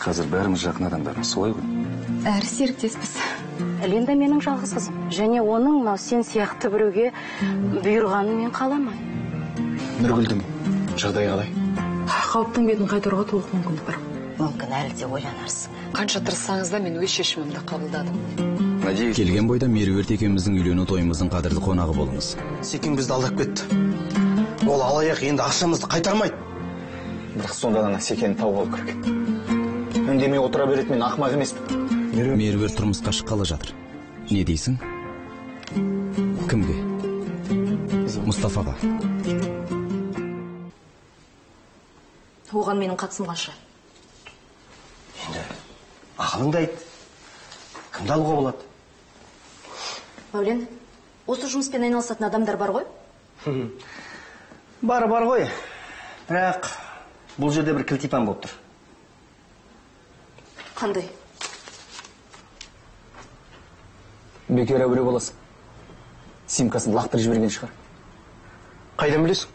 қазір бәріміз жақын адамдармыз, солай ғой? Әрі серіктеспіз. Линда менің жалғыз қызым. Және оның мынау сен сияқты біреуге бұйырғанын мен қаламаймын. Нұргүлдің жағдайы қалай? Қауіптің бетін қайтаруға толық мүмкіндік бар. Мүмкін әлі де ойланарсың. Қанша тырыссаңыз да мен өз шешімімді қабылдадым. Келген бойда Меруерт екеуміздің үйлену тойымыздың қадірлі қонағы болыңыз. Секен бізді алдап кетті. Ол алаяқ енді ақшамызды қайтармайды. Бірақ сонда ғана Секені тауып алу керек. Үндемей отыра береді, мен ақымақ емеспін. Меруерт тұрмысқа шыққалы жатыр. Не дейсің? Кімге? Мұстафаға. Оған менің қатысым қанша? Енді ақылыңды айт. Кімді алуға болады? Мәулен, осы жұмыспен айналысатын адамдар бар ғой? Бар ғой. Бірақ бұл жерде бір кілтипан болып тұр. Қандай? Бекер әуре боласың. Симкасын лақтырып жіберген шығар. Қайдан білесің?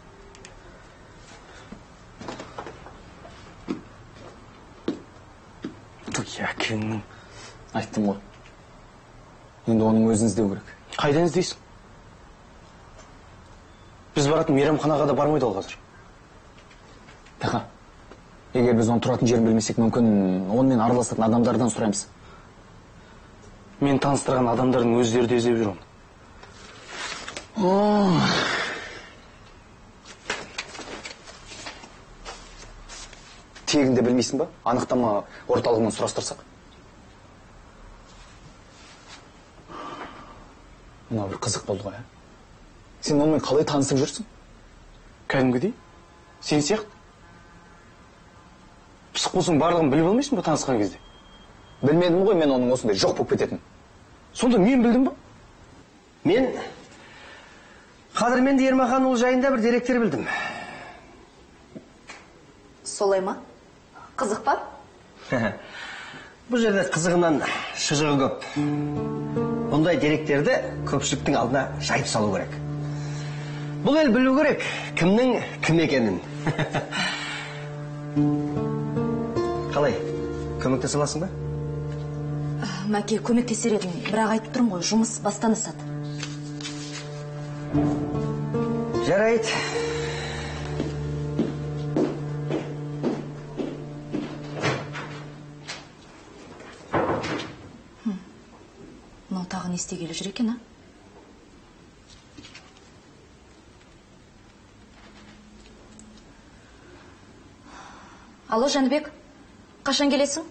Әкеңнің. Айттым ғой. Енді оның өзін іздеу керек. Қайдан іздейсің? Біз баратын мейрамханаға да бармайды ол қазір. Тақа, егер біз оның тұратын жерін білмесек, мүмкін онымен араласатын адамдардан сұраймыз. Мен таныстырған адамдардың өздері де іздеп жүр оны. Тегінде білмейсің ба? Анықтама орталығынан сұрастырсақ. Мына бір қызық болды ғой, Сен онымен қалай танысып жүрсің? Кәдімгідей? Сен сияқты? Пысық болсаң барлығын біліп алмайсың ба танысқан кезде? Білмедім ғой мен оның осындай жоқ болып кететін. Сонда мен білдім ба? Мен Қадырмен Ермахан ол жайында бір деректер білдім. Солай ма? Қызық па? Бұл жерде қызығынан шыжығы көп. Бұндай деректерді көпшіліктің алдына жайып салу керек. Бұл ел білу керек, кімнің кім екенін. Қалай? Көмектесе аласың ба? Мәке, көмектесер едім, бірақ айтып тұрмын ғой, жұмыс бастан асады. Жарайды. Мынау тағы не істегелі жүр екен, Алло, Жәнібек, қашан келесің?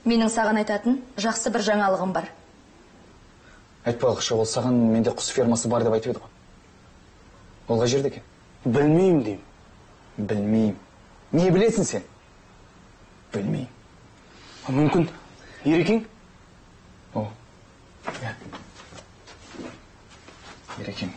Менің саған айтатын жақсы бір жаңалығым бар. Айтпағышы, ол саған менде құс фермасы бар деп айтып еді ғой. Ол қай жерде екен? Білмеймін деймін. Білмеймін. Не білесің сен? Білмеймін. Мүмкін Ерекең? Ерекең.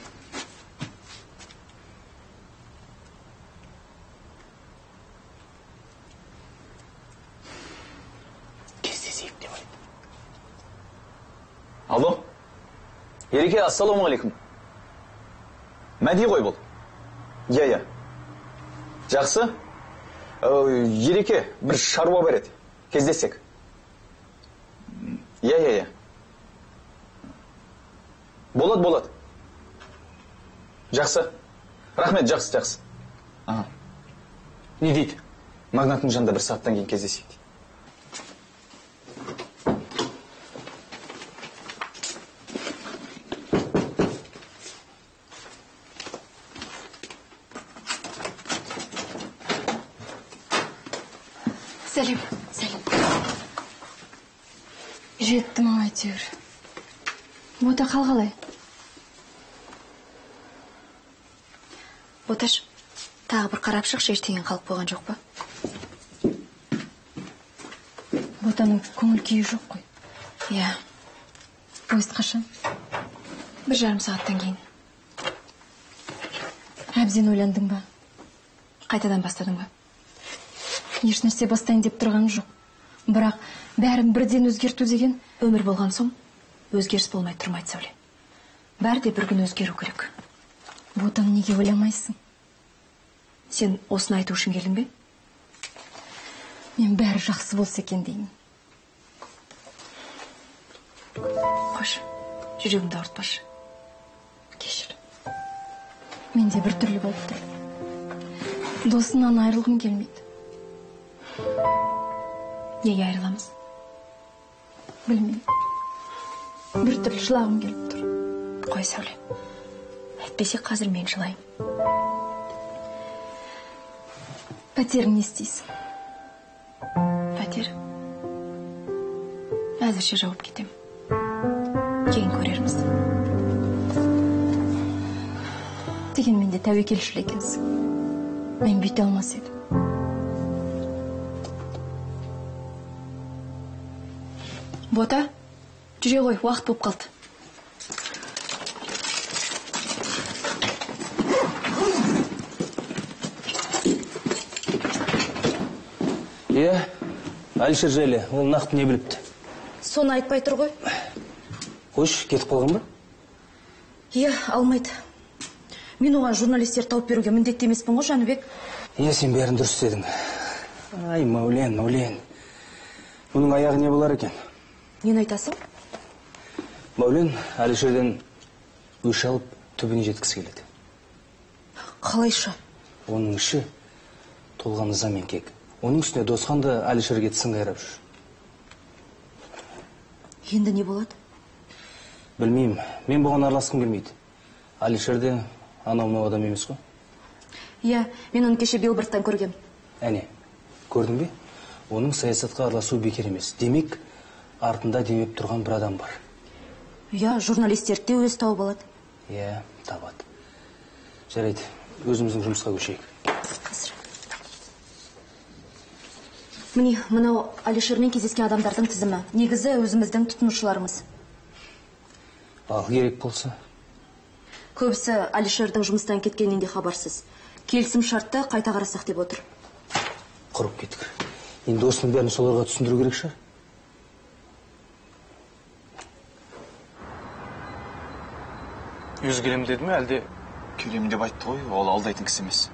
Кездесейік деп айтты. Алло? Ереке, ассаламу алейкум. Мәди ғой бұл? Иә. Жақсы? Ереке, бір шаруа бар еді. Кездесек. Иә. Болады. Жақсы. Рахмет, жақсы. Не дейді? Магнаттың жанында бір сағаттан кейін кездесейік. Сәлем. Жеттім ау әйтеуір. Бота қалғалай? Боташ, тағы бір қарап шықшы, ештеңе қалып қойған жоқ па? Ботаның көңіл күйі жоқ қой. Иә. Поезд қашан? 1,5 сағаттан кейін. Әбден ойландың ба? Қайтадан бастадың ба? Ешнәрсе бастайын деп тұрған жоқ. Бірақ бәрін бірден өзгерту деген өмір болған соң өзгеріс болмай тұрмайды, Сәуле. Бәрі де бір күн өзгеру керек. Ботам, неге ойламайсың? Сен осыны айту үшін келдің бе? Мен бәрі жақсы болса екен деймін. Қош, жүрегімді ауыртпашы. Кешір. Менде бір түрлі болып тұр. Досымнан айырылғым келмейді. Неге айырыламыз? Білмеймін. Bir türlü жылағым келіп тұр. Қой, Сәуле. Әйтпесе қазір мен жылайым. Пәтерің не істейсің? Пәтер. Әзірше жауып кетем. Кейін көрерміз. Дегенмен де тәуекелшіл екенсің. Мен бүйте алмас едім. Бота, жүре ғой, уақыт болып қалды. Алишер жайлы, ол нақты не біліпті? Соны айтпай тұр ғой. Қойшы, кетіп қалған ба? Алмайды. Мен оған журналистер тауып беруге міндетті емеспін ғой, Жаныбек. Сен бәрін дұрыс дедің. Ай, Мәулен. Бұның аяғы не болар екен? Нені айтасың? Мәулен Алишерден өш алып түбіне жеткісі келеді. Қалайша? Оның іші толған ыза мен кек. Оның үстіне Досхан да Алишерге тісін қайрап жүр. Енді не болады? Білмеймін. Мен бұған араласқым келмейді. Алишер де анау адам емес қой. Мен оны кеше билбордтан көргем. Әне, көрдің бе? Оның саясатқа араласу бекер емес. Демек, артында демеп тұрған бір адам бар. Журналистерді де өз тауып алады. Табады. Жарайды, өзіміздің жұмысқа көшейік. Қазір. Міне, мынау Алишермен кездескен адамдардың тізімі. Негізі өзіміздің тұтынушыларымыз. Ал керек болса? Көбісі Алишердің жұмыстан кеткенінен де хабарсыз. Келісім шартты қайта қарасақ деп отыр. Құрып кеттік. Енді осының бәрін соларға түсіндіру керек шығар. Өз келем деді ме, әлде? Келем деп айтты ғой, ол алдайтын кісі емес.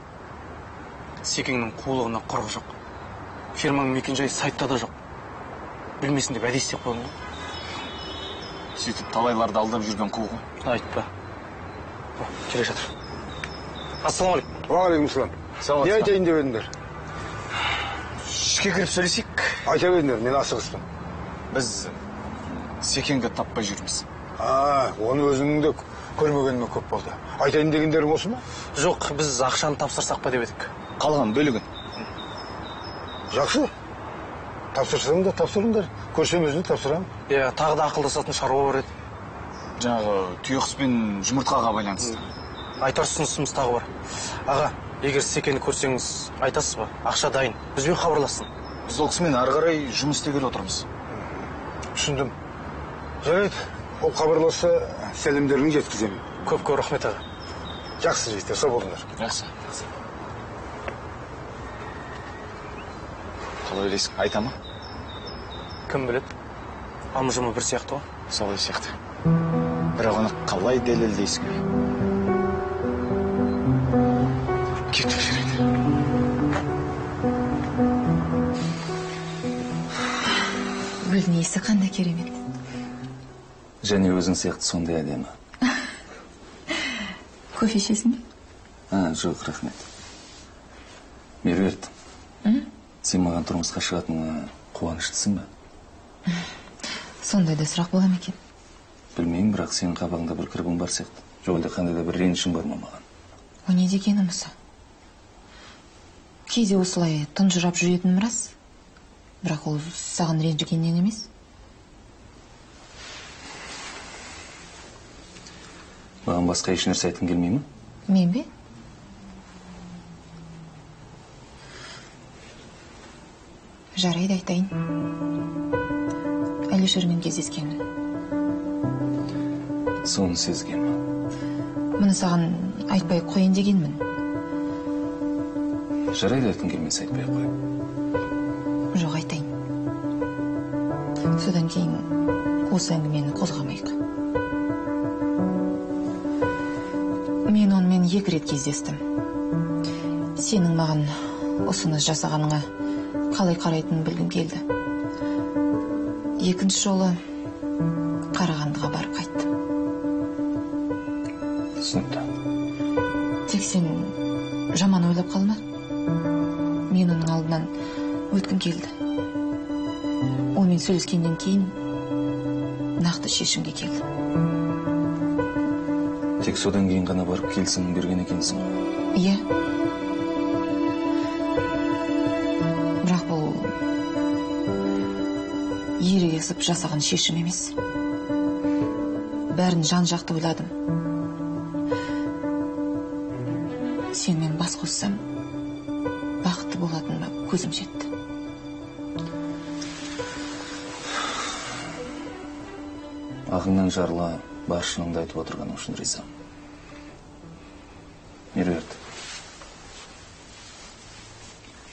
Секеңнің қулығына құрық жоқ. Фирманың мекенжайы сайтта да жоқ. Білмесін деп әдейі істеп қойдың ғой. Сөйтіп талайларды алдап жүрген қу ғой. Айтпа. Келе жатыр. Ассалаумағалейкум. Уағалейкумассалам. Не айтайын деп едіңдер? Ішке кіріп сөйлесейік. Айта беріңдер, мен асығыспын. Біз Секенді таппай жүрміз. Оны өзіңнің де көрмегеніме көп болды. Айтайын дегендерің осы ма? Жоқ, біз ақшаны тапсырсақ па деп едік. Қалған бөлігін. Жақсы. Тапсырсаң да тапсырыңдар. Көрсем өзіне тапсырам. Тағы да ақылдасатын шаруа бар еді. Жаңағы түйеқұс пен жұмыртқаға байланысты. Айтар ұсынысымыз тағы бар. Аға, егер Секені көрсеңіз, айтасыз ба? Ақша дайын. Бізбен хабарласын. Біз ол кісімен ары қарай жұмыс істегелі отырмыз. Түсіндім. Жарайды. Ол хабарласса, сәлемдерін жеткіземін. Көп рахмет аға. Жақсы жейді, сау болыңдар. Жақсы. Қалай ойлайсың, айта ма? Кім біледі? Амы-жұмы бір сияқты ғой. Солай сияқты. Бірақ оны қалай дәлелдейсің? Кетіп жүреді. Гүлдің иісі қандай керемет. Және өзің сияқты сондай әдемі. Кофе ішесің бе? Жоқ, рахмет. Меруерт, сен маған тұрмысқа шығатыныңа қуаныштысың ба? Сондай да сұрақ бола ма екен? Білмеймін, бірақ сенің қабағыңда бір кірбің бар сияқты. Жоқ, әлде қандай да бір ренішің бар ма маған? О не дегенім осы? Кейде осылай тұнжырап жүретінім рас. Бірақ ол саған ренжігеннен емес. Маған басқа еш нәрсе айтқың келмей ме? Мен бе? Жарайды, айтайын. Алишермен кездескенмін. Соны сезгенмін. Мұны саған айтпай қойын дегенмін. Жарайды, айтқың келмесе айтпай қой. Жоқ, айтайын. Содан кейін осы әңгімені қозғамайық. Мен онымен 2 рет кездестім. сенің маған ұсыныс жасағаныңа қалай қарайтынын білгім келді. Екінші жолы Қарағандыға барып қайттым. Түсінікті. Тек сен жаман ойлап қалма. Мен оның алдынан өткім келді. Онымен сөйлескеннен кейін нақты шешімге келдім. Тек содан кейін ғана барып келісімін берген екенсің. Иә. Бірақ бұл ерегесіп жасаған шешім емес. Бәрін жан-жақты ойладым. Сенмен бас қоссам, бақытты болатыныма көзім жетті. Ағыңнан жарыла бар шыныңды айтып отырғаның үшін ризамын. Меруерт,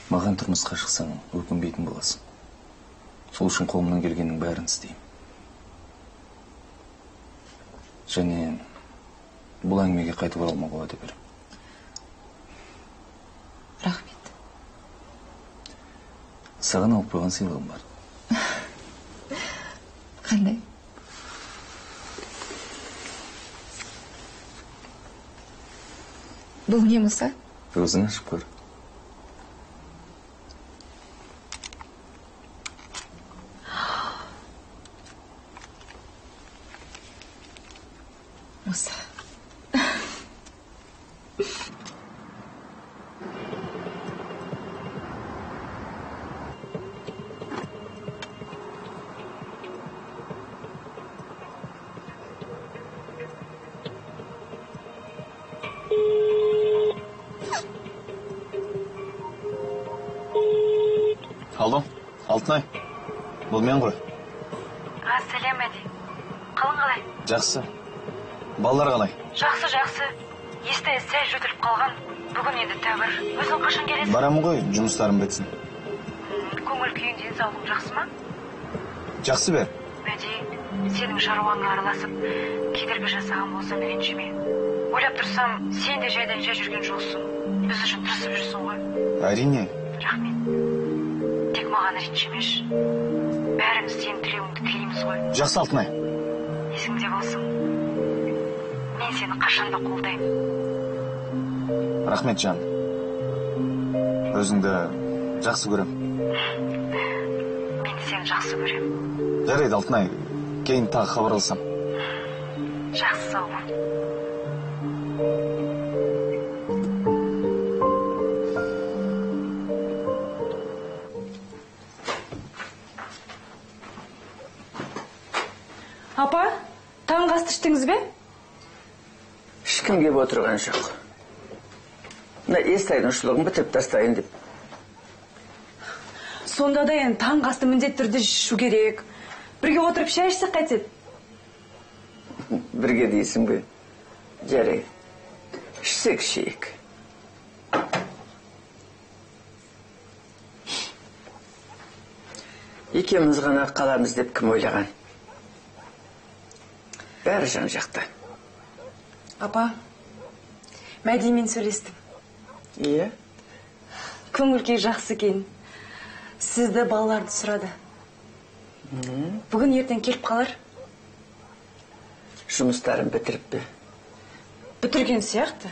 маған тұрмысқа шықсаң өкінбейтін боласың. Сол үшін қолымнан келгеннің бәрін істеймін. Және бұл әңгімеге қайтып оралмауға уәде беремін. Рахмет. Саған алып қойған сыйлығым бар. Қандай? Бұл не мұса? Өзің ашып көр. Мұса. Алло, Алтынай. Бұл мен ғой. Сәлем, Мәди. Қалың қалай? Жақсы. Балалар қалай? Жақсы. Есті сәл жөтіліп қалған. Бүгін енді тәуір. Өзің қашан келесің? Барамын ғой, жұмыстарым бітсін. Көңіл күйің денсаулығың жақсы ма? Жақсы бер. Мәди, сенің шаруаңа араласып, кедергі жасаған болсам ренжіме. Ойлап тұрсам, сен де жайдан жай жүрген жоқсың. Біз үшін тырысып жүрсің ғой. Әрине. Рахмет. Тек маған ренжімеш. Бәріміз сенің тілеуіңді тілейміз ғой. Жақсы, Алтынай. Есіңде болсын. Мен сені қашанда қолдаймын. Рахмет, жан. Өзіңді жақсы көрем. Мен сені жақсы көрем. Жарайды, Алтынай. Кейін тағы хабарласам. Жақсы, сау бол. Апа, таңғы асты іштіңіз бе? Ешкім кеп отырған жоқ. Мына Естайдың шұлығын бітіріп тастайын деп. Сонда да енді таңғы асты міндетті түрде ішу керек. Бірге отырып шай ішсек қайтеді? Бірге дейсің бе? Жарайды. Ішсек ішейік. Екеуміз ғана қаламыз деп кім ойлаған? Бәрі жан жақта. Апа, Мәдимен сөйлестім. Иә? Көңіл күй жақсы екен. Сізді балаларды сұрады. Бүгін ертең келіп қалар. Жұмыстарын бітіріп бе? Бітірген сияқты.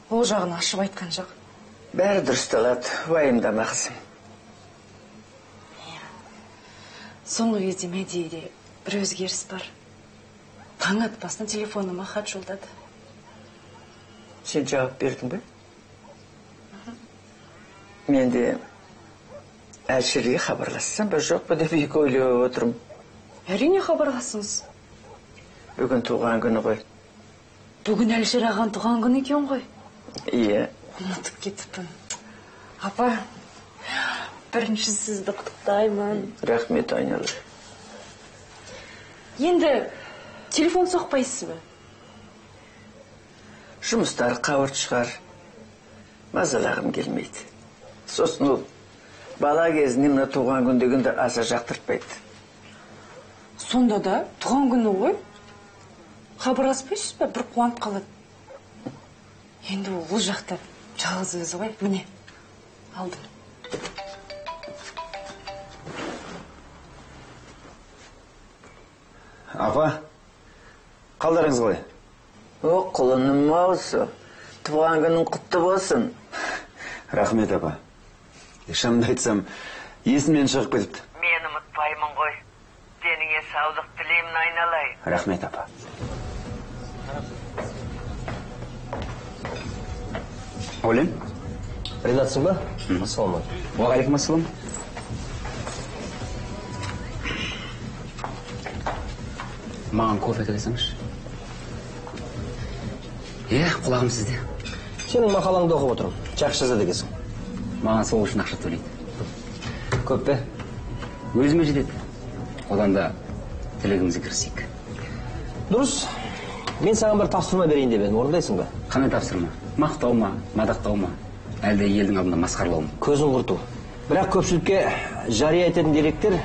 Ол жағын ашып айтқан жоқ. Бәрі дұрысталады, уайымдама қызым. Соңғы кезде Мәдиде бір өзгеріс бар. Таң атпастан телефоныма хат жолдады. Сен жауап бердің бе? Мен де Әлшерге хабарлассам ба жоқ па деп екі ойлап отырмын. Әрине хабарласыңыз. Бүгін туған күні ғой. Бүгін Әлшер аған туған күні екен ғой. Иә. Ұмытып кетіппін. Апа, бірінші сізді құттықтаймын. Рахмет, айналар. Енді телефон соқпайсыз ба? Жұмыстар қауырт шығар. Мазалағым келмейді. Сосын ол бала кезінен мына туған күн дегенде аса жақтыртпайды. Сонда да туған күні ғой. Хабарласпайсыз ба? Бір қуанып қалады. Енді ол жақта Жалғыз өзі ғой, міне, алдым. Апа, қалдарыңыз қалай? О, құлыным осы. Туған күнің құтты болсын. Рахмет, апа. Шынымды айтсам, есімнен шығып кетіпті. Мен ұмытпаймын ғой. Деніңе саулық тілеймін айналайын. Рахмет, апа. Олен? Ренатсың ба? Ассаламу. Уағалейкум ассалам. Маған кофе келесіңізші? Құлағым сізде. Сенің мақалаңды оқып отырмын. Жақсы жазады екенсің. Маған сол үшін ақша төлейді. Көп пе? Өзіме жетеді. Одан да тілегімізге кірісейік. Дұрыс. Мен саған бір тапсырма берейін деп едім. Орындайсың ба? Қандай тапсырма? Мақтау ма, мадақтау ма? Әлде елдің алдында масқаралау ма? Көзін құрту. Бірақ көпшілікке жария ететін деректер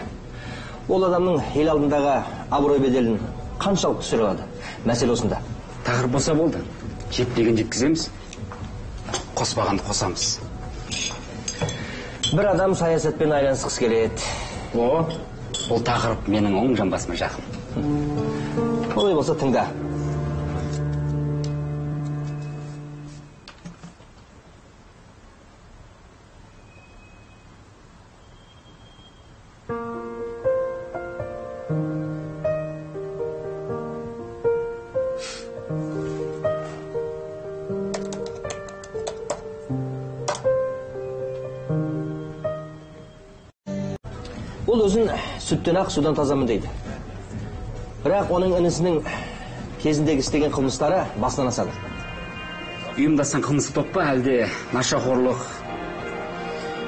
ол адамның ел алдындағы абырой беделін қаншалық түсіре алады? Мәселе осында. Тақырып болса болды. Жетпеген жеткіземіз. Қоспағанды қосамыз. Бір адам саясатпен айланысқысы келеді. Бұл тақырып менің оң жамбасыма жақын. Олай болса тыңда. Ол өзін сүттен ақ судан тазамын дейді. Бірақ оның інісінің кезіндегі істеген қылмыстары басынан асады. Ұйымдасқан қылмыстық топ па, әлде нашақорлық?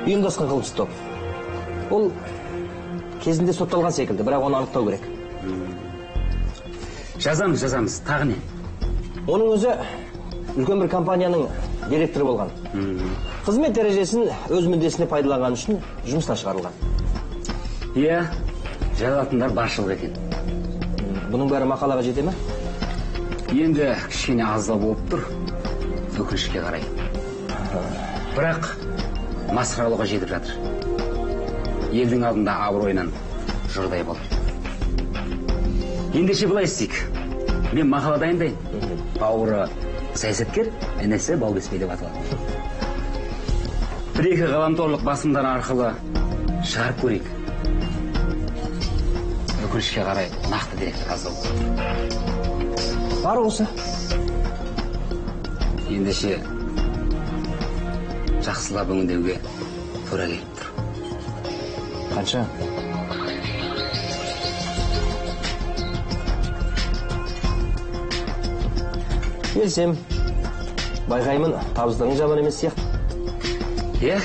Ұйымдасқан қылмыстық топ. Ол кезінде сотталған секілді, бірақ оны анықтау керек. Жазамыз. Тағы не? Оның өзі үлкен бір компанияның директоры болған. Қызмет дәрежесін өз мүддесіне пайдаланған үшін жұмыстан шығарылған. Жазатындар баршылық екен. Бұның бәрі мақалаға жете ме? Енді кішкене аздау болып тұр, өкінішке қарай. Бірақ масқаралауға жетіп жатыр. Елдің алдында абыройынан жұрдай болады. Ендеше былай істейік. Мен мақала дайындайын. Бауыры саясаткер, інісі Балбеспей деп аталады. Бір-екі ғаламторлық басымдар арқылы шығарып көрейік. Өкінішке қарай нақты деректер аз болды. Бар осы. Ендеше жақсылап өңдеуге тура келіп тұр. Қанша? Келсем, байқаймын, табыстарың жаман емес сияқты.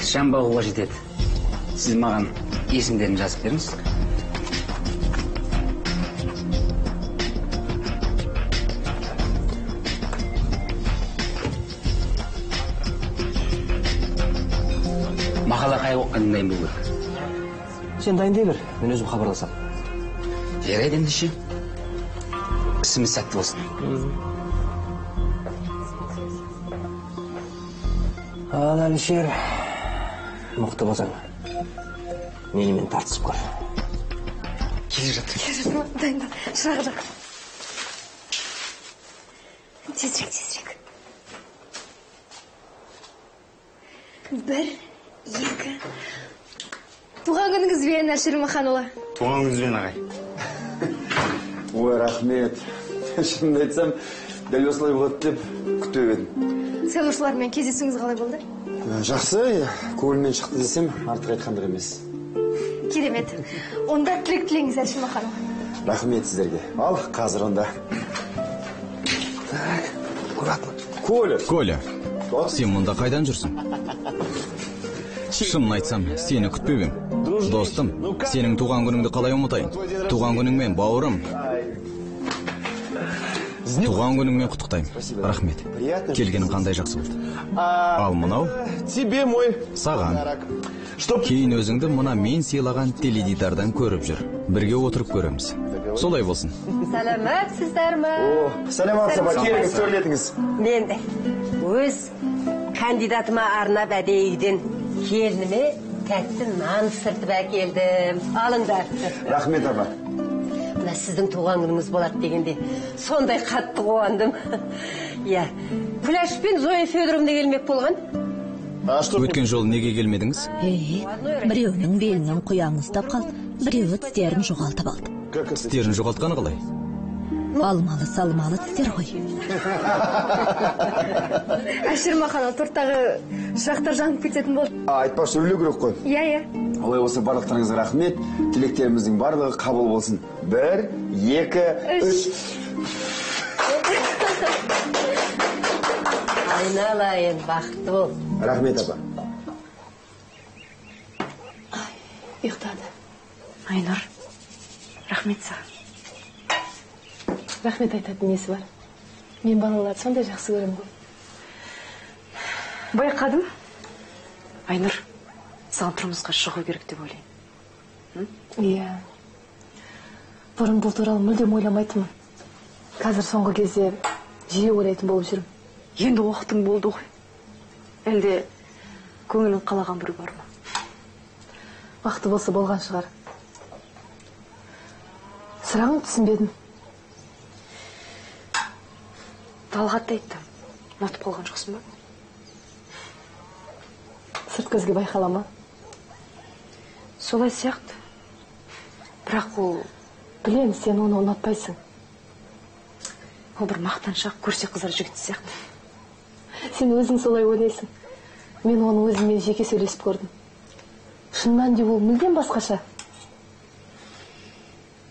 Жан бағуға жетеді. Сіз маған есімдерін жазып беріңіз. Мақала қай оққанын дайын болу керек. Сен дайындай бер, мен өзім хабарласам. Жарайды ендеше. Ісіміз сәтті болсын. Ал Әлішер, мықты болсаң, менімен тартысып көр. Келе жатыр. Дайында, шырағы жақ. Тезірек. Бір, екі. Туған күніңізбен, Әлішер Маханұлы. Туған күніңізбен, ағай. Ой, рахмет. Шынымды айтсам, дәл осылай болады деп күтіп едім. Сайлаушылармен кездесуіңіз қалай болды? Жақсы, көңілмен шықты десем, артық айтқандар емес. Керемет. Онда тілек тілеңіз, Әлішер Маханұлы. Рахмет сіздерге. Ал, қазір онда. Аккуратно. Коля, сен мұнда қайдан жүрсің? Шынын айтсам, сені күтпеп ем. Достым, сенің туған күніңді қалай ұмытайын? Туған күніңмен, бауырым. Туған күніңмен құттықтаймын. Рахмет. Келгенің қандай жақсы болды. Ал мұнау? Тебе мой. Саған. Кейін өзіңді мына мен сыйлаған теледидардан көріп жүр. Бірге отырып көреміз. Солай болсын. Сәлематсыздар ма? Сәлематсыз ба, келіңіз, төрлетіңіз. Мен де өз кандидатыма арнап әдейіден келініме тәтті нан сыртып әкелдім. Алыңдар. Рахмет, апа. Мына сіздің туған күніңіз болады дегенде сондай қатты қуандым. Иә, Күләш пен Зоя Федоровна келмек болған. Өткен жолы неге келмедіңіз? Біреуінің белінен құяңыз тапқалды, біреуі тістерін жоғалтып алды. Тістерін жоғалтқаны қалай? Алмалы салмалы тістер ғой. Әшірмақана торттағы шырақтар жанып кететін болды. Айтпақшы өлу керек қой. Иә. Олай болса барлықтарыңызға рахмет. Тілектеріміздің барлығы қабыл болсын. 1, 2, 3. Айналайын, бақытты бол. Рахмет, апа. Ұйықтады. Айнұр, рахмет саған. Рахмет айтатын несі бар. Мен балаларды сондай жақсы көрем ғой. Байқадым. Айнұр, саған тұрмысқа шығу керек деп ойлаймын. Иә. Бұрын бұл туралы мүлдем ойламайтынмын. Қазір соңғы кезде жиі ойлайтын болып жүрмін. Енді уақытың болды ғой. Әлде көңілің қалаған бір бар ма? Уақыты болса болған шығар. Сұрағын түсінбедім. Талғатты айтты. Ұнатып қалған жоқсың ба? Сырт көзге байқала ма? Солай сияқты. Бірақ ол... Білем, сен оны ұнатпайсың. Ол бір мақтаншақ көрсе қызар жігіт сияқты. Сен өзің солай ойлайсың. Мен оны өзіме жеке сөйлесіп көрдім. Шыннан де ол мүлдем басқаша.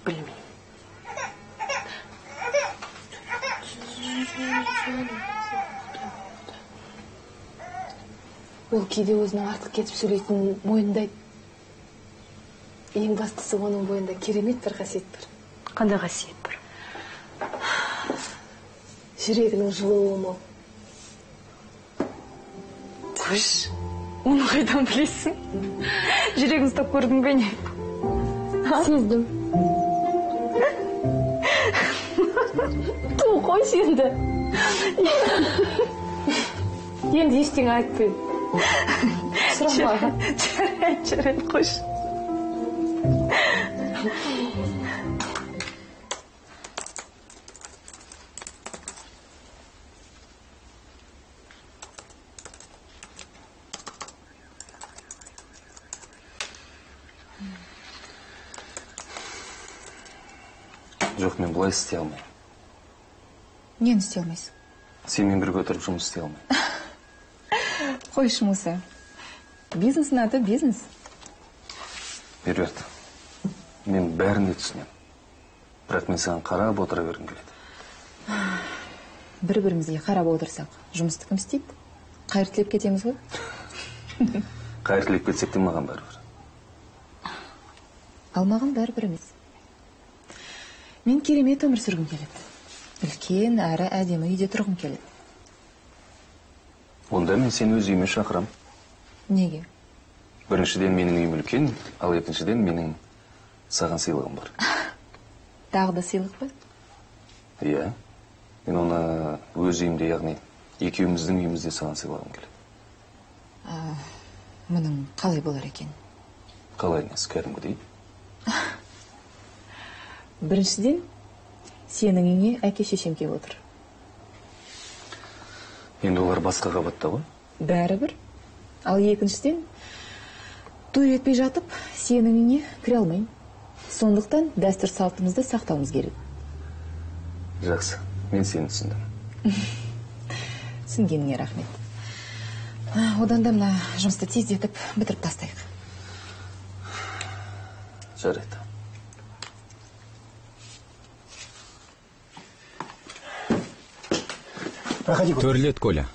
Білмеймін. Ол кейде өзінің артық кетіп сөйлейтінін мойындайды. Ең бастысы оның бойында керемет бір қасиет бар. Қандай қасиет бар? Жүрегінің жылуы мол. Қош, оны қайдан білесің? Жүрегін ұстап көрдің бе не? Сездім. Ту, қойш енді. Енді ештеңе айтпаймын. Сұрама. Жарайды, қош. Жоқ, мен бұлай істей алмаймын. Нені істей алмайсың? Сенімен бірге отырып жұмыс істей алмаймын. Қой жұмысы. Бизнестің аты бизнес. Меруерт, мен бәрін де түсінемін. Бірақ мен саған қарап отыра бергім келеді. Бір-бірімізге қарап отырсақ, жұмысты кім істейді? Қайыр тілеп кетеміз ғой? Қайыр тілеп кетсек те маған бәрібір. Ал маған бәрібір емес. Мен керемет өмір сүргім келеді. Үлкен әрі әдемі үйде тұрғым келеді. Онда мен сені өз үйіме шақырам. Неге? Біріншіден менің үйім үлкен, ал екіншіден менің саған сыйлығым бар. Тағы да сыйлық па? Иә. Мен оны өз үйімде, яғни екеуміздің үйімізде саған сыйлағым келеді. Мұның қалай болар екен? Қалай несі, кәдімгідей? Біріншіден, сенің үйіңе әке-шешем келіп отыр. Енді олар басқа қабатта ғой? Бәрібір. Ал екіншіден, той етпей жатып, сенің үйіне кіре алмайын. Сондықтан дәстүр салтымызды сақтауымыз керек. Жақсы, мен сені түсіндім. Түсінгеніңе рахмет. Одан да мына жұмысты тездетіп бітіріп тастайық. Жарайды. Проходи, Төрлет, Коля.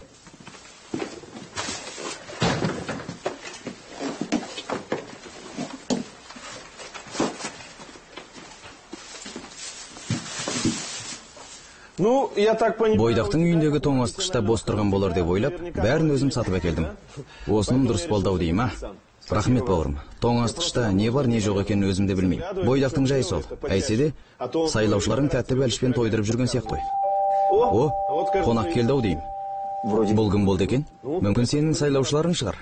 Ну, я так понимаю... Бойдақтың үйіндегі тоңазытқышта бос тұрған болар деп ойлап, бәрін өзім сатып әкелдім. Осыным дұрыс болдау дейма. Рахмет бауырым. Тоңазытқышта не бар, не жоқ екенін өзім де білмеймін. Бойдақтың жай сол. Әйтсе де, сайлаушыларың тәтті бәлішпен тойдырып жүрген сияқты ғой. О, қонақ келді-ау деймін. Бұл кім болды екен? Мүмкін сенің сайлаушыларың шығар.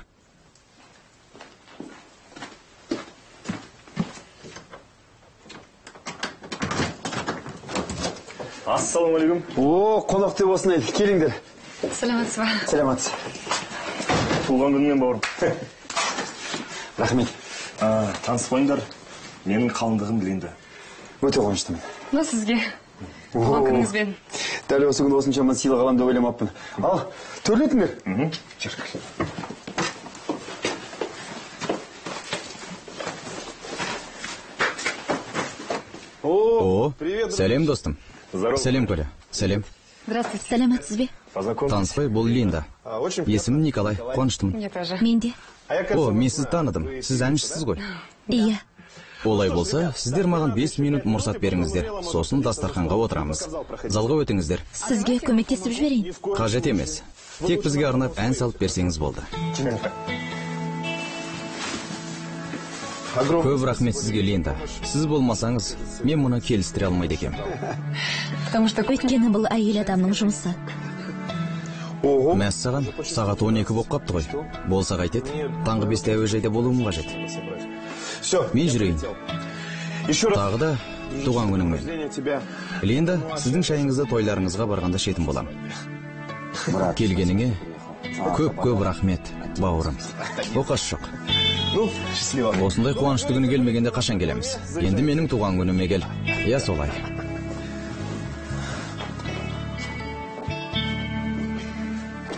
Ассалаумағалейкум. О, қонақ деп болсын ел. Келіңдер. Саламатсыз ба? Саламатсыз. Туған күнмен бауырым. Рахмет. Таныспайындар, менің қалыңдығым Линда. Өте қуаныштымын. Ну, сізге. Туған күніңізбен. Дәл осы күні осыншама сыйлық аламын деп ойламаппын. Ал, төрлетіңдер. Жүр. О, сәлем достым. Сәлем, Коля. Сәлем. Здравствуйте. Сәлематсыз бе? Таныспай, бұл Линда. Есімім Николай, қуаныштымын. Я тоже. Мен де. О, мен сізді таныдым. Сіз әншісіз ғой. Иә. Олай болса, сіздер маған 5 минут мұрсат беріңіздер. Сосын дастарханға отырамыз. Залға өтіңіздер. Сізге көмектесіп жіберейін. Қажет емес. Тек бізге арнап ән салып берсеңіз болды. Көп рахмет сізге, Линда. Сіз болмасаңыз, мен мұны келістіре алмайды екем. Өйткені бұл әйел адамның жұмысы. Мәссаған, сағат 12 болып қапты ғой. Болса қайтеді, таңғы 5-те әуежайда болуым қажет. Мен жүрейін. Тағы да туған күніңмен. Линда, сіздің шайыңызды тойларыңызға барғанда шетін болам. Келгеніңе көп рахмет, бауырым. Оқасы жоқ. Осындай қуанышты күні келмегенде қашан келеміз? Енді менің туған күніме кел. Я солай.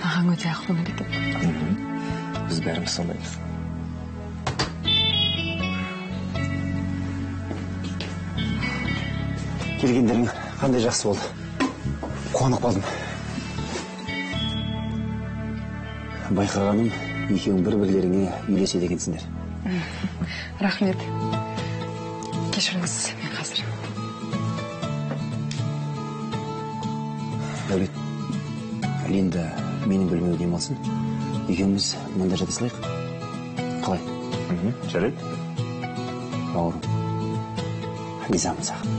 Ағаң өте ақылды екен. Біз бәріміз сондаймыз. Келгендерің қандай жақсы болды. Қуанып қалдым. Байқағаным, екеуің бір-бірлеріңе үйлеседі екенсіңдер. Рахмет. Кешіріңіз, мен қазір. Дәулет, Линда менің бөлмеме демалсын. Екеуміз мында жата салайық. Қалай? Жарайды. Бауырым, ризамын саған.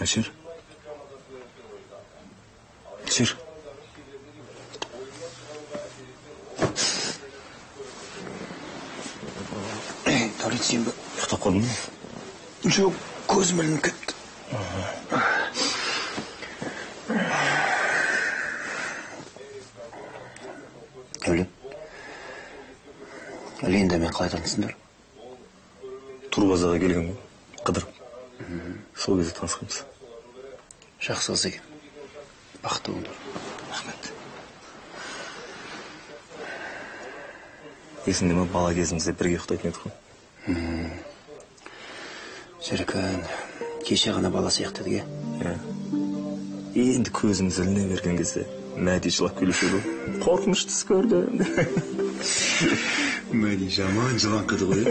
Әшір. Әшір. Дәулет, сен бе? Ұйықтап қалдың ба? Жоқ, көзім ілініп кетті. Дәулет, Линдамен қалай таныстыңдар? Турбазаға келген ғой, қыдырып. Сол кезде танысқанбыз. Жақсы қыз екен. Бақытты болыңдар. Рахмет. Есіңде ме, бала кезімізде бірге ұйықтайтын едік қой? Шіркін, кеше ғана бала сияқты едік, Енді көзіміз іліне берген кезде Мәди жылап күлуші еді. Қорқыныш түс көрді. Мәди жаман жылан қыды ғой.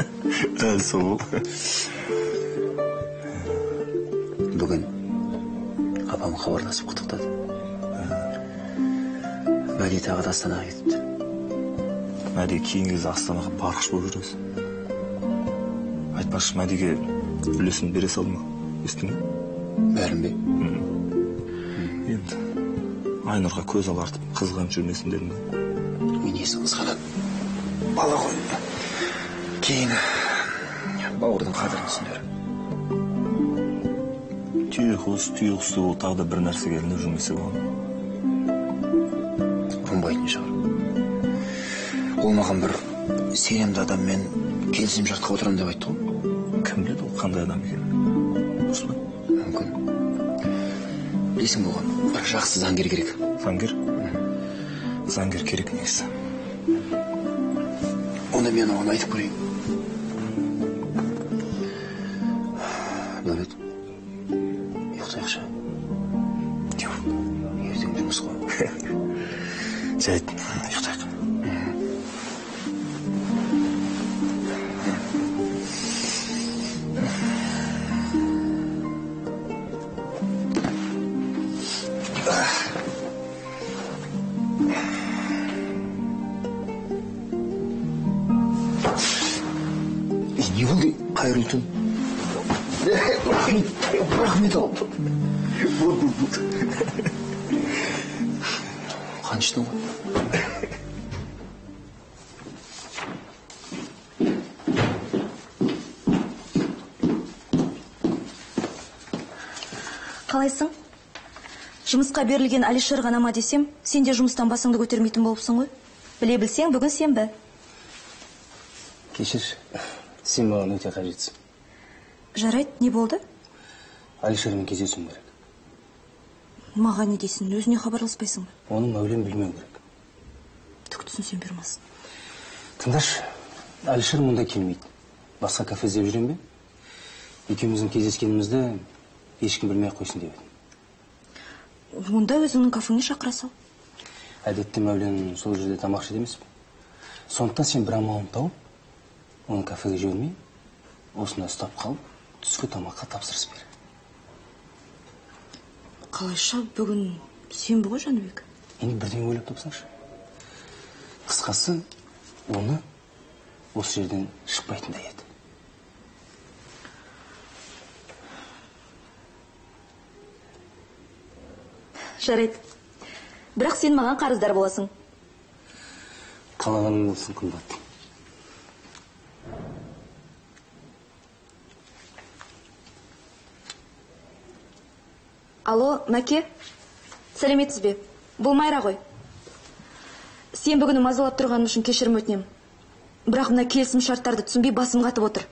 Дәл сол. Бүгін апам хабарласып құттықтады. Мәди тағы да Астанаға кетіпті. Мәди кейінгі кезде Астанаға барғыш болып жүрміз. Айтпақшы, Мәдиге үлесін бере салды ма? Естің бе? Бәрін бе? Енді Айнұрға көз алартып қызған жүрмесін дедім де. Мен есің қызғанады. Бала ғой. Кейін бауырдың қадірін түсіндір. Түйеқұсты ол тағы да бір нәрсе келініп жүрмесе болған. Ұрынбайтын шығар. Ол маған бір сенімді адаммен келісім шартқа отырамын деп айтты ғой. Кім біледі ол қандай адам екен? Осы ба? Мүмкін. Білесің болған, бір жақсы заңгер керек. Заңгер? Заңгер керек негізі. Оны мен оған айтып көрейін. Дәулет, ұйықтайықшы. Жоқ. Ертең жұмыс қой. Жайт, ұйықтайық. Не болды? Қайырлы түн. рахмет ал. Болды. Қаныштың ғой. Қалайсың? Жұмысқа берілген Алишер ғана ма десем, сен де жұмыстан басыңды көтермейтін болыпсың ғой. Біле білсең, бүгін сенбі. Кешір, сен маған өте қажетсің. Жарайды, не болды? Алишермен кездесуім керек. Маған не дейсің, өзіне хабарласпайсың ба? Оның мәулен білмеу керек. Түк түсінсем бермасын. Тыңдаш, Алишер мұнда келмейді. Басқа кафе іздеп жүрем бе? Екеуміздің кездескенімізді ешкім білмей қойсын деп едім. Онда өзіңнің кафеңе шақыра сал. Әдетте мәулен сол жерде тамақ ішеді емес пе? Сондықтан сен бір амалын тауып, оны кафеге жібермей, осында ұстап қалып, түскі тамаққа тапсырыс бер. Қалайша бүгін сенбі ғой, Жанбек? Енді бірден ойлап тапсаңшы. Қысқасы, оны осы жерден шықпайтындай еді. Жарайды. Бірақ сен маған қарыздар боласың. Қалағаның болсын, қымбат. Алло, Мәке? Сәлеметсіз бе? Бұл Майра ғой. Сен бүгіні мазалап тұрғаным үшін кешірім өтінем. Бірақ мына келісім шарттарды түсінбей басым қатып отыр.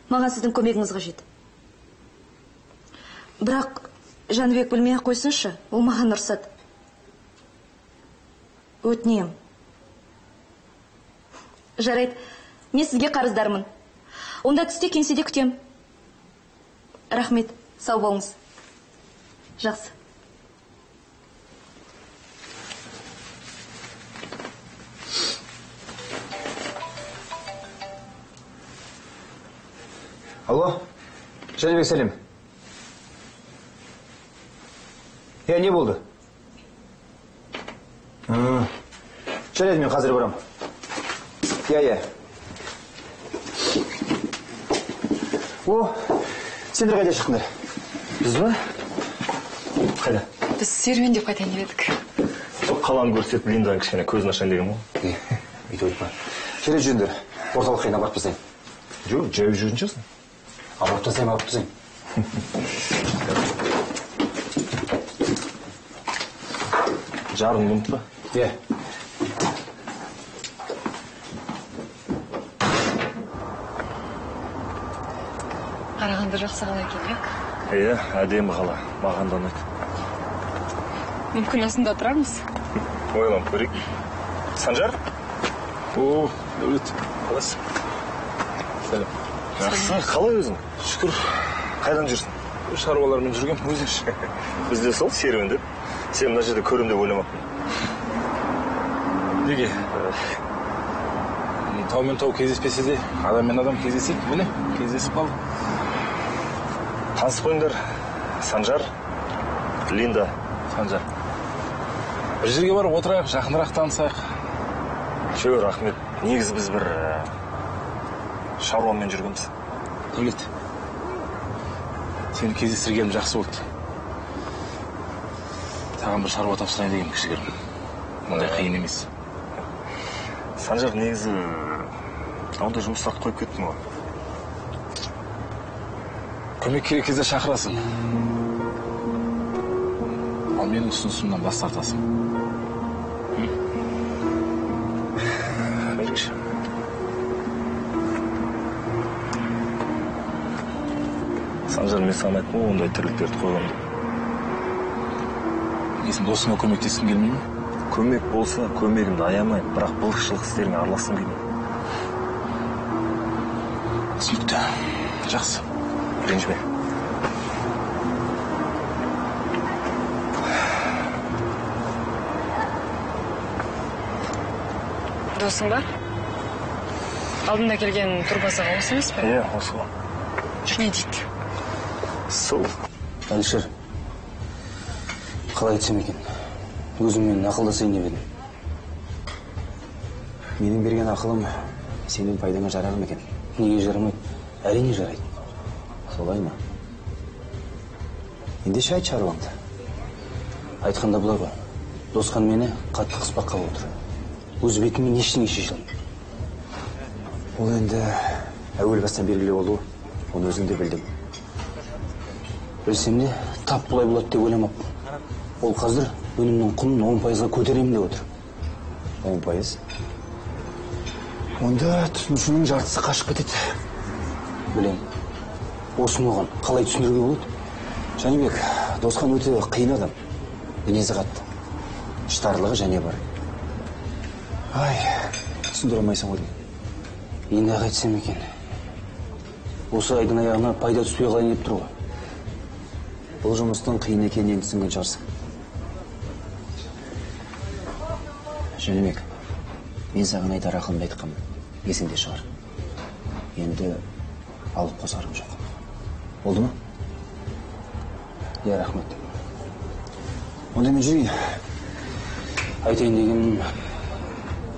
Маған сіздің көмегіңіз қажет. Бірақ Жанбек білмей қойсыншы, ол маған ұрсады. Өтінем. Жарайды, мен сізге қарыздармын. Онда түсте кеңседе күтем. Рахмет, сау болыңыз. Жақсы. Алло, Жәнібек сәлем. Не болды? Жарайды, мен қазір барам. О, сендер қайда шықтыңдар? Біз ба? Қайда? Біз серуендеп қайтайын деп едік. Қаланы көрсетіп, Линданың кішкене көзін ашайын деген ғой. Өйтіп айтпа. Жарайды жүріңдер. Орталық қайына барып тастайын. Жоқ, жай жүрін жасын. Алып тастайын. Жарың ұмытпа. Қарағанды жақсы қала екен, Әдемі қала. Маған да ұнайды. Мүмкін осында отырармыз? Ойланып көрейік. Санжар? О, Дәулет. Қалайсың? Сәлем. Жақсы, қалай өзің? Шүкір. Қайдан жүрсің? Шаруалармен жүргем, өзіңші. Бізде сол серуендеп. Сен мына жерде көрем деп ойламаппын. Неге? Тау мен тау кездеспесе де, адам мен адам кездеседі. Міне, кездесіп қалды. Танысып қойыңдар. Санжар, Линда. Санжар. Бір жерге барып отырайық, жақынырақ танысайық. Шөй, рахмет. Негізі біз бір шаруамен жүргенбіз. Дәулет, сені кездестіргенім жақсы болды. Саған бір шаруа тапсырайын деген кішігірім. Мұндай қиын емес. Санжар, негізі ауылда жұмыстарды қойып кеттім ғой. Көмек керек кезде шақырасың. Ал менің ұсынысымнан бас тартасың. Берекші. Санжар, мен саған айттым ғой, ондай тірліктерді қойғанды. Несін досыңа көмектескім келмей ме? Көмек болса, көмегімді аямайын, бірақ былықшылық істеріңе араласқым келмейді. Түсінікті. Жақсы. Ренжіме. Досың ба? Алдында келген турбазаға осы емес пе? Осы ғой. Не дейді? Сол. Алишер, қалай етсем екен? Өзіңмен ақылдасайын деп едім. Менің берген ақылым сенің пайдаңа жарар ма екен? Неге жарамайды? Әрине жарайды. Солай ма? ендеше айт шаруаңды. Айтқанда бұлар ғой. Досқан мені қатты қыспаққа отыр. Өз бетімен ештеңе шеше алмаймын. Ол енді әуел бастан белгілі болу, оны өзің де білдің. Білсем де, тап бұлай болады деп ойламаппын. Ол қазір өнімнің құнын 10%-ға көтеремін деп отыр. 10%? Онда тұтынушының жартысы қашып кетеді. Білем. Осыны оған қалай түсіндіруге болады? Жәнібек, Досқан өте қиын адам. Мінезі қатты. Іштарлығы және бар. Ай, түсіндіре алмайсың ғой. Енді ақ айтсам екен. Осы айдың аяғына пайда түспей қалайын деп тұр ғой. Бұл жұмыстың қиын екенін енді түсінген шығарсың. Жәнібек, мен саған айтар ақылымды айтқанмын. Есіңде шығар. Енді алып қосарым жоқ. Болды ма? Иә, рахмет. Онда мен жүрейін. Айтайын дегенім,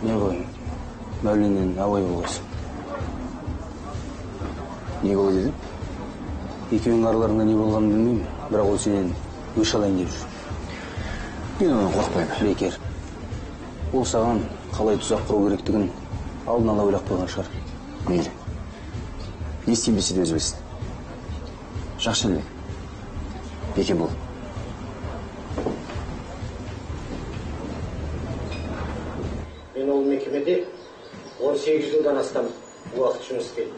не ғой, Мәуленнен абай болғайсың. Не болды дедім? Екеуің араларында не болғанын білмеймін, бірақ ол сенен өш алайын деп жүр. Мен оны қорықпаймын. Бекер. Ол саған қалай тұзақ құру керектігін алдын ала ойлап қойған шығар. Мейлі. Не істейін десе де өзі білсін. Жақсы Жәнібек. Бекен бол. Мен ол мекемеде 18 жылдан астам уақыт жұмыс істедім.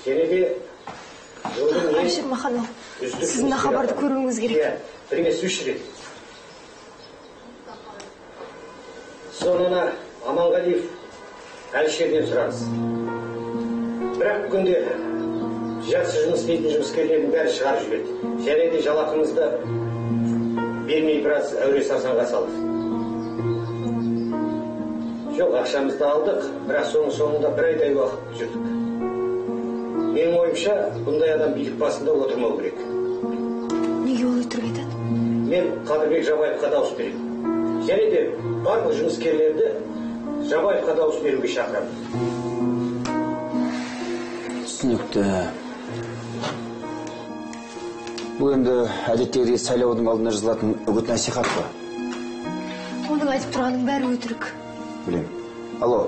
Және де Әлішер Маханов, сіздің де хабарды көруіңіз керек. Бірге су ішіп едік. Соңына Аманғалиев Әлішерден сұраныс. Бірақ бүгінде жақсы жұмыс істейтін жұмыскерлердің бәрі шығарып жіберді. Және де жалақымызды бермей біраз әуре-сарсаңға салды. Жоқ, ақшамызды алдық, бірақ соңында бір айдай уақыт жүрдік. Менің ойымша, бұндай адам билік басында отырмау керек. Неге олай тұрып айтады? Мен Қадырбек Жабаевқа дауыс беремін. Және де барлық жұмыскерлерді Жабаевқа дауыс беруге шақырамын. Түсінікті. Бұл енді әдеттегідей сайлаудың алдына жазылатын үгіт насихат қой. Оның айтып тұрғаның бәрі өтірік. Білем. Алло,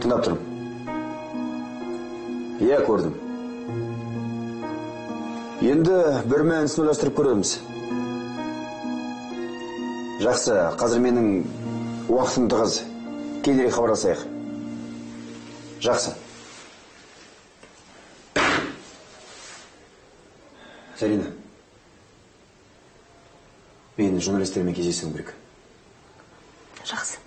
тыңдап тұрмын. Иә, көрдім. Енді бір мәнісін ойластырып көреміз. Жақсы, қазір менің уақытым тығыз. Кейінірек хабарласайық. Жақсы. Зарина, мен журналистермен кездесуім керек. Жақсы.